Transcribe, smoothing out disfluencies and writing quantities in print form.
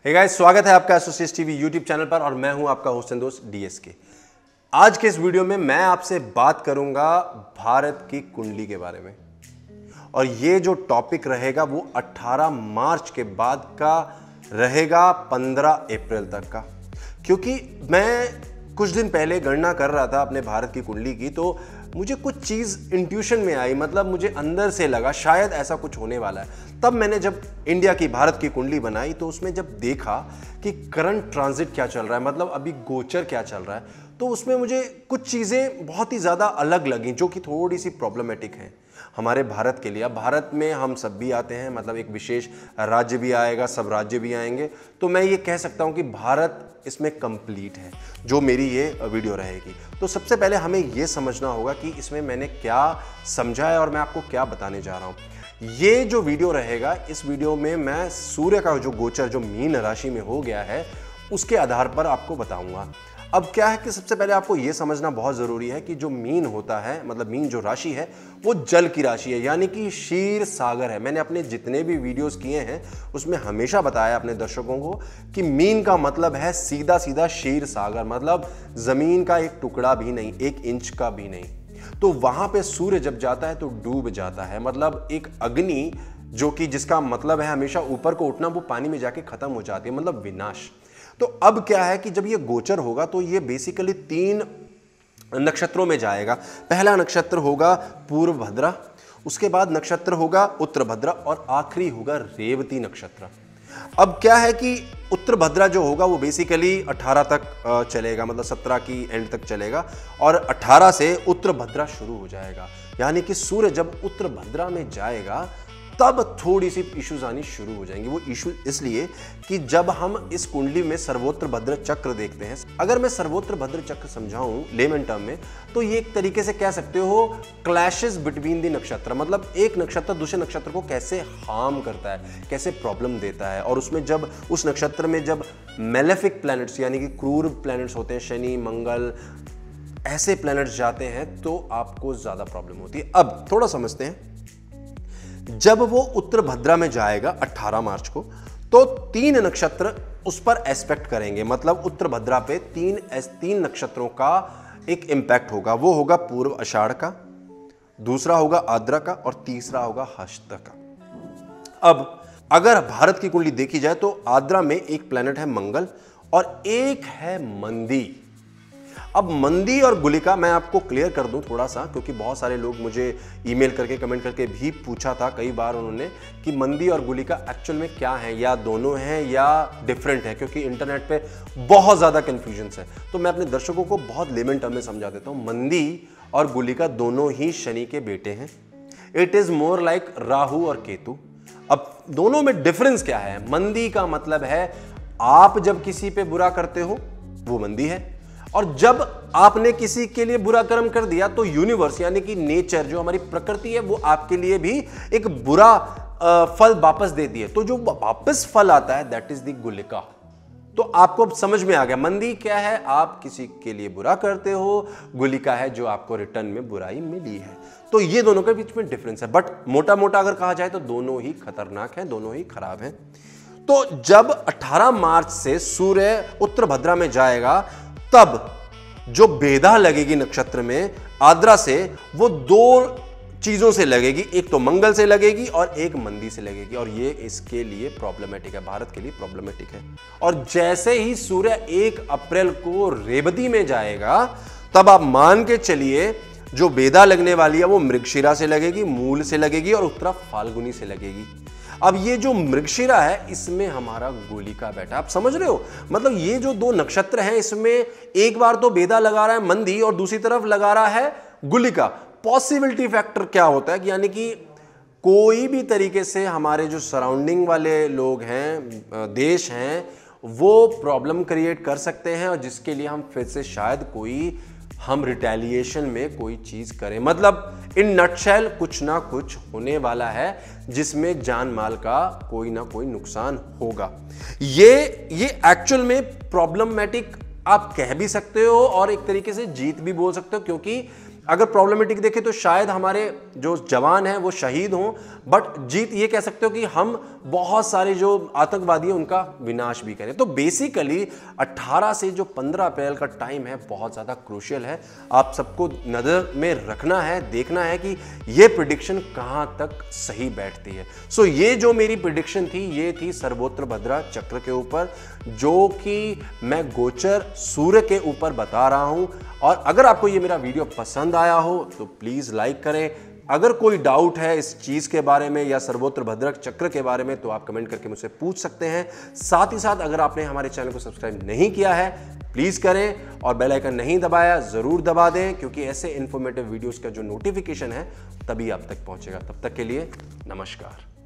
Hey guys, स्वागत है आपका एसोसिएट्स टीवी यूट्यूब चैनल पर और मैं हूं आपका होस्ट एंड दोस्त डीएसके। आज के इस वीडियो में मैं आपसे बात करूंगा भारत की कुंडली के बारे में। और ये जो टॉपिक रहेगा वो 18 मार्च के बाद का रहेगा 15 अप्रैल तक का, क्योंकि मैं कुछ दिन पहले गणना कर रहा था अपने भारत की कुंडली की, तो मुझे कुछ चीज़ इंट्यूशन में आई, मतलब मुझे अंदर से लगा शायद ऐसा कुछ होने वाला है। तब मैंने जब इंडिया की भारत की कुंडली बनाई तो उसमें जब देखा कि करंट ट्रांजिट क्या चल रहा है, मतलब अभी गोचर क्या चल रहा है, तो उसमें मुझे कुछ चीज़ें बहुत ही ज़्यादा अलग लगीं जो कि थोड़ी सी प्रॉब्लमेटिक हैं हमारे भारत के लिए। अब भारत में हम सब भी आते हैं, मतलब एक विशेष राज्य भी आएगा, सब राज्य भी आएंगे, तो मैं ये कह सकता हूँ कि भारत इसमें कंप्लीट है जो मेरी ये वीडियो रहेगी। तो सबसे पहले हमें ये समझना होगा कि इसमें मैंने क्या समझा है और मैं आपको क्या बताने जा रहा हूँ। ये जो वीडियो रहेगा, इस वीडियो में मैं सूर्य का जो गोचर जो मीन राशि में हो गया है उसके आधार पर आपको बताऊंगा। अब क्या है कि सबसे पहले आपको यह समझना बहुत ज़रूरी है कि जो मीन होता है, मतलब मीन जो राशि है वो जल की राशि है, यानी कि क्षीर सागर है। मैंने अपने जितने भी वीडियोस किए हैं उसमें हमेशा बताया अपने दर्शकों को कि मीन का मतलब है सीधा सीधा क्षीर सागर, मतलब ज़मीन का एक टुकड़ा भी नहीं, 1 इंच का भी नहीं। तो वहाँ पे सूर्य जब जाता है तो डूब जाता है, मतलब एक अग्नि जो कि जिसका मतलब है हमेशा ऊपर को उठना, वो पानी में जाके खत्म हो जाती है, मतलब विनाश। तो अब क्या है कि जब ये गोचर होगा तो ये बेसिकली 3 नक्षत्रों में जाएगा। पहला नक्षत्र होगा पूर्व भद्रा, उसके बाद नक्षत्र होगा उत्तर भद्रा और आखिरी होगा रेवती नक्षत्र। अब क्या है कि उत्तर भद्रा जो होगा वो बेसिकली 18 तक चलेगा, मतलब 17 की एंड तक चलेगा और 18 से उत्तर भद्रा शुरू हो जाएगा। यानी कि सूर्य जब उत्तर भद्रा में जाएगा तब थोड़ी सी इश्यूज आनी शुरू हो जाएंगी। वो इशू इसलिए कि जब हम इस कुंडली में सर्वोत्तर भद्र चक्र देखते हैं, अगर मैं सर्वोत्तर भद्र चक्र समझाऊं लेमन टर्म में, तो ये एक तरीके से कह सकते हो क्लैशेस बिटवीन द नक्षत्र, मतलब एक नक्षत्र दूसरे नक्षत्र को कैसे हार्म करता है, कैसे प्रॉब्लम देता है। और उसमें जब उस नक्षत्र में जब मेलेफिक प्लैनेट्स यानी कि क्रूर प्लैनेट्स होते हैं, शनि मंगल ऐसे प्लैनेट्स जाते हैं तो आपको ज्यादा प्रॉब्लम होती है। अब थोड़ा समझते हैं, जब वो उत्तर भद्रा में जाएगा 18 मार्च को, तो 3 नक्षत्र उस पर एस्पेक्ट करेंगे, मतलब उत्तर भद्रा पे 3 नक्षत्रों का एक इंपैक्ट होगा। वो होगा पूर्व आषाढ़ का, दूसरा होगा आद्रा का और तीसरा होगा हस्त का। अब अगर भारत की कुंडली देखी जाए तो आद्रा में एक प्लैनेट है मंगल और एक है मंदी। अब मंदी और गुलिका मैं आपको क्लियर कर दूं थोड़ा सा, क्योंकि बहुत सारे लोग मुझे ईमेल करके कमेंट करके भी पूछा था कई बार उन्होंने कि मंदी और गुलिका एक्चुअल में क्या है, या दोनों हैं या डिफरेंट है, क्योंकि इंटरनेट पे बहुत ज़्यादा कन्फ्यूजन है। तो मैं अपने दर्शकों को बहुत लेमन टर्म में समझा देता हूँ। मंदी और गुलिका दोनों ही शनि के बेटे हैं। It is more like Rahu और केतु। अब दोनों में डिफरेंस क्या है? मंदी का मतलब है आप जब किसी पे बुरा करते हो वो मंदी है, और जब आपने किसी के लिए बुरा कर्म कर दिया तो यूनिवर्स यानी कि नेचर जो हमारी प्रकृति है वो आपके लिए भी एक बुरा फल वापस देती है। तो जो वापस फल आता है दैट इज द गुलिका। तो आपको अब समझ में आ गया मंदी क्या है, आप किसी के लिए बुरा करते हो, गुलिका है जो आपको रिटर्न में बुराई मिली है। तो ये दोनों के बीच में डिफरेंस है, बट मोटा मोटा अगर कहा जाए तो दोनों ही खतरनाक हैं, दोनों ही खराब हैं। तो जब 18 मार्च से सूर्य उत्तर भद्रा में जाएगा तब जो बेधा लगेगी नक्षत्र में आद्रा से, वो 2 चीजों से लगेगी, एक तो मंगल से लगेगी और एक मंदी से लगेगी, और ये इसके लिए प्रॉब्लमेटिक है, भारत के लिए प्रॉब्लमेटिक है। और जैसे ही सूर्य 1 अप्रैल को रेवती में जाएगा तब आप मान के चलिए जो बेधा लगने वाली है वो मृगशिरा से लगेगी, मूल से लगेगी और उत्तरा फाल्गुनी से लगेगी। अब ये जो मृगशिरा है इसमें हमारा गुलिका बैठा, आप समझ रहे हो, मतलब ये जो 2 नक्षत्र हैं इसमें एक बार तो बेदा लगा रहा है मंदी और दूसरी तरफ लगा रहा है गुलिका। पॉसिबिलिटी फैक्टर क्या होता है कि यानी कि कोई भी तरीके से हमारे जो सराउंडिंग वाले लोग हैं, देश हैं, वो प्रॉब्लम क्रिएट कर सकते हैं, और जिसके लिए हम फिर से शायद कोई हम रिटेलिएशन में कोई चीज करें। मतलब इन नटशेल कुछ ना कुछ होने वाला है जिसमें जान माल का कोई ना कोई नुकसान होगा। ये एक्चुअल में प्रॉब्लमैटिक आप कह भी सकते हो और एक तरीके से जीत भी बोल सकते हो, क्योंकि अगर प्रॉब्लमेटिक देखें तो शायद हमारे जो जवान हैं वो शहीद हों, बट जीत ये कह सकते हो कि हम बहुत सारे जो आतंकवादी हैं उनका विनाश भी करें। तो बेसिकली 18 से जो 15 अप्रैल का टाइम है बहुत ज़्यादा क्रूशियल है। आप सबको नज़र में रखना है, देखना है कि ये प्रिडिक्शन कहाँ तक सही बैठती है। सो ये जो मेरी प्रिडिक्शन थी ये थी सर्वोत्तर भद्रा चक्र के ऊपर, जो कि मैं गोचर सूर्य के ऊपर बता रहा हूं। और अगर आपको ये मेरा वीडियो पसंद आया हो तो प्लीज लाइक करें। अगर कोई डाउट है इस चीज के बारे में या सर्वोत्तर भद्रा चक्र के बारे में तो आप कमेंट करके मुझसे पूछ सकते हैं। साथ ही साथ अगर आपने हमारे चैनल को सब्सक्राइब नहीं किया है प्लीज करें और बेल आइकन नहीं दबाया जरूर दबा दें, क्योंकि ऐसे इंफॉर्मेटिव वीडियोस का जो नोटिफिकेशन है तभी आप तक पहुंचेगा। तब तक के लिए नमस्कार।